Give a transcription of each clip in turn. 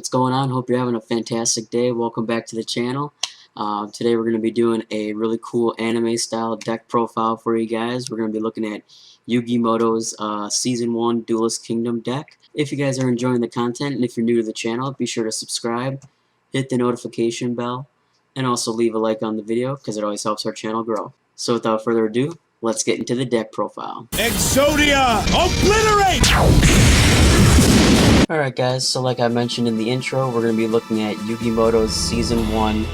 what's going on? Hope you're having a fantastic day. Welcome back to the channel. Today we're going to be doing a really cool anime style deck profile for you guys. We're going to be looking at Yugi Moto's Season 1 Duelist Kingdom deck. If you guys are enjoying the content and if you're new to the channel, be sure to subscribe, hit the notification bell, and also leave a like on the video because it always helps our channel grow. So without further ado, let's get into the deck profile. Exodia, obliterate! Alright guys, so like I mentioned in the intro, we're going to be looking at Yugi Moto's Season 1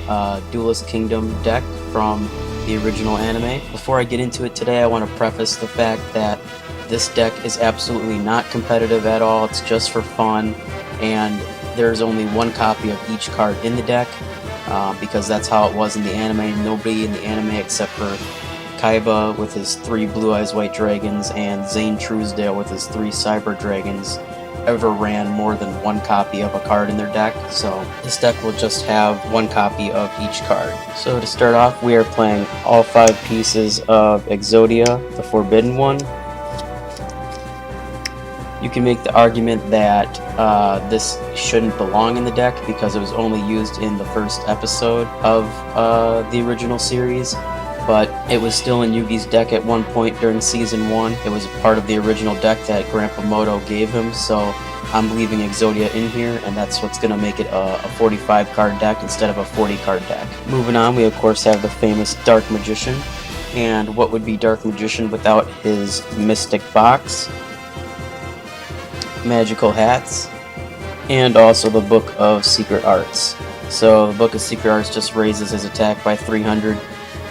Duelist Kingdom deck from the original anime. Before I get into it today, I want to preface the fact that this deck is absolutely not competitive at all. It's just for fun, and there's only one copy of each card in the deck, because that's how it was in the anime. Nobody in the anime except for Kaiba with his 3 Blue Eyes White Dragons and Zane Truesdale with his 3 Cyber Dragons ever ran more than one copy of a card in their deck, so this deck will just have one copy of each card. So to start off, we are playing all 5 pieces of Exodia, the Forbidden One. You can make the argument that this shouldn't belong in the deck because it was only used in the first episode of the original series, but it was still in Yugi's deck at one point during Season 1. It was part of the original deck that Grandpa Moto gave him, so I'm leaving Exodia in here, and that's what's going to make it a 45 card deck instead of a 40 card deck. Moving on, we of course have the famous Dark Magician, and what would be Dark Magician without his Mystic Box, Magical Hats, and also the Book of Secret Arts. So the Book of Secret Arts just raises his attack by 300,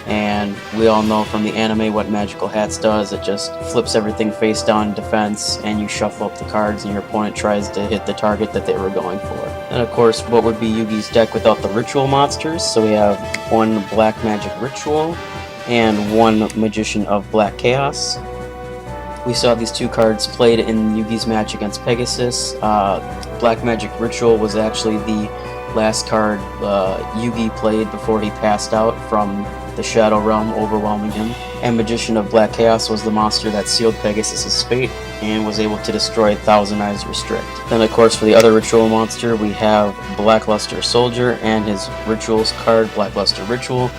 and we all know from the anime what Magical Hats does. It just flips everything face down in defense, and you shuffle up the cards and your opponent tries to hit the target that they were going for. And of course, what would be Yugi's deck without the ritual monsters? So we have 1 Black Magic Ritual and 1 Magician of Black Chaos. We saw these 2 cards played in Yugi's match against Pegasus. Black Magic Ritual was actually the last card Yugi played before he passed out from the Shadow Realm overwhelming him, and Magician of Black Chaos was the monster that sealed Pegasus' fate and was able to destroy Thousand Eyes Restrict. Then of course for the other ritual monster we have Blackluster Soldier and his rituals card, Blackluster Ritual,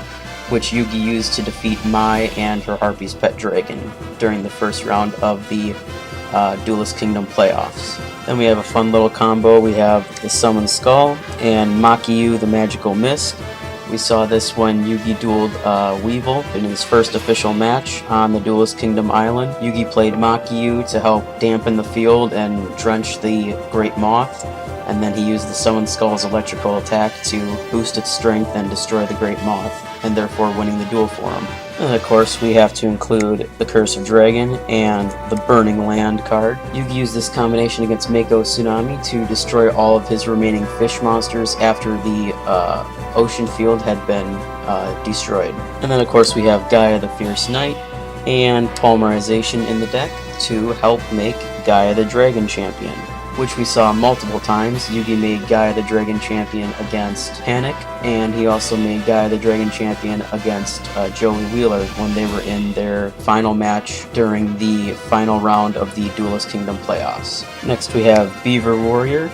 which Yugi used to defeat Mai and her Harpy's pet dragon during the first round of the Duelist Kingdom playoffs. Then we have a fun little combo. We have the Summon Skull and Makiyu the Magical Mist. We saw this when Yugi dueled Weevil in his first official match on the Duelist Kingdom Island. Yugi played Makiyu to help dampen the field and drench the Great Moth, and then he used the Summon Skull's electrical attack to boost its strength and destroy the Great Moth, and therefore winning the duel for him. And of course we have to include the Curse of Dragon and the Burning Land card. Yugi used this combination against Mako Tsunami to destroy all of his remaining fish monsters after the ocean field had been destroyed. And then of course we have Gaia the Fierce Knight and Polymerization in the deck to help make Gaia the Dragon Champion, which we saw multiple times. Yugi made Gaia the Dragon Champion against Panic, and he also made Gaia the Dragon Champion against Joey Wheeler when they were in their final match during the final round of the Duelist Kingdom playoffs. Next we have Beaver Warrior,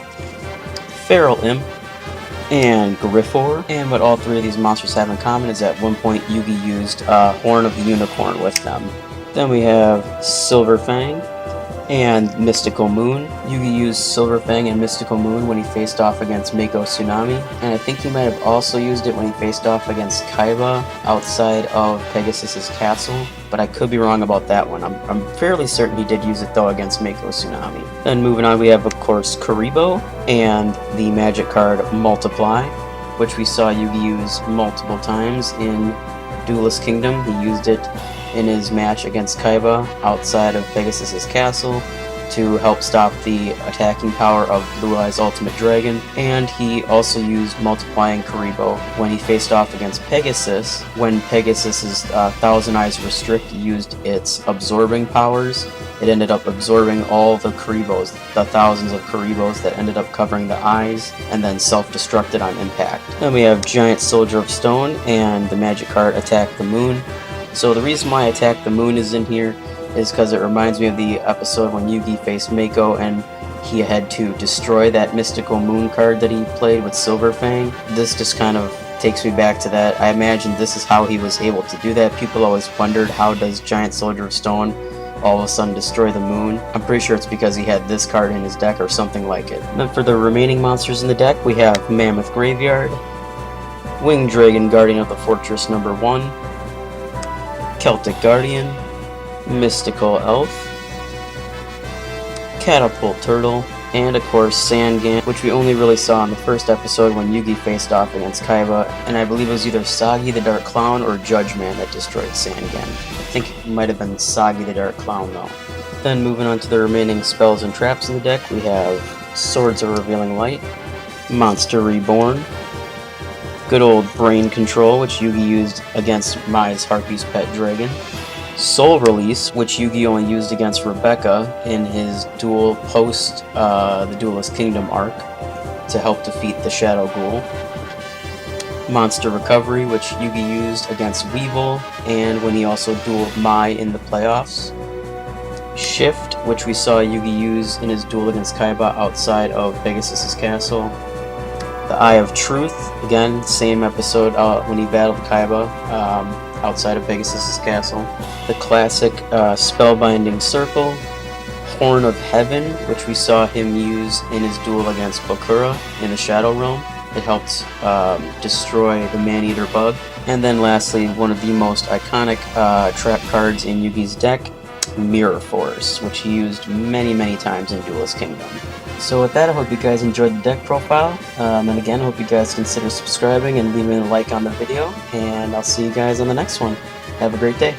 Feral Imp, and Griffor, and what all 3 of these monsters have in common is at one point Yugi used Horn of the Unicorn with them. Then we have Silver Fang and Mystical Moon. Yugi used Silver Fang and Mystical Moon when he faced off against Mako Tsunami, and I think he might have also used it when he faced off against Kaiba outside of Pegasus' castle, but I could be wrong about that one. I'm fairly certain he did use it though against Mako Tsunami. Then moving on, we have of course Kuribo and the magic card Multiply, which we saw Yugi use multiple times in Duelist Kingdom. He used it in his match against Kaiba outside of Pegasus' castle to help stop the attacking power of Blue Eyes Ultimate Dragon, and he also used Multiplying Kuribo when he faced off against Pegasus. When Pegasus' Thousand Eyes Restrict used its absorbing powers, it ended up absorbing all the Kuribos, the thousands of Kuribos that ended up covering the eyes, and then self-destructed on impact. Then we have Giant Soldier of Stone and the magic card Attack the Moon. So the reason why Attack the Moon is in here is because it reminds me of the episode when Yugi faced Mako and he had to destroy that mystical moon card that he played with Silverfang. This just kind of takes me back to that. I imagine this is how he was able to do that. People always wondered, how does Giant Soldier of Stone all of a sudden destroy the moon? I'm pretty sure it's because he had this card in his deck or something like it. And then for the remaining monsters in the deck, we have Mammoth Graveyard, Winged Dragon Guardian of the Fortress number 1, Celtic Guardian, Mystical Elf, Catapult Turtle, and of course Sangan, which we only really saw in the first episode when Yugi faced off against Kaiba, and I believe it was either Sagi the Dark Clown or Judge Man that destroyed Sangan. I think it might have been Sagi the Dark Clown though. Then moving on to the remaining spells and traps in the deck, we have Swords of Revealing Light, Monster Reborn, good old Brain Control, which Yugi used against Mai's Harpy's Pet Dragon, Soul Release, which Yugi only used against Rebecca in his duel post the Duelist Kingdom arc to help defeat the Shadow Ghoul, Monster Recovery, which Yugi used against Weevil and when he also dueled Mai in the playoffs, Shift, which we saw Yugi use in his duel against Kaiba outside of Pegasus's castle, the Eye of Truth, again, same episode when he battled Kaiba outside of Pegasus's castle, the classic Spellbinding Circle, Horn of Heaven, which we saw him use in his duel against Bakura in the Shadow Realm. It helped destroy the Man-Eater bug. And then lastly, one of the most iconic trap cards in Yugi's deck, Mirror Force, which he used many times in Duelist Kingdom. So with that, I hope you guys enjoyed the deck profile, and again, I hope you guys consider subscribing and leaving a like on the video, and I'll see you guys on the next one. Have a great day.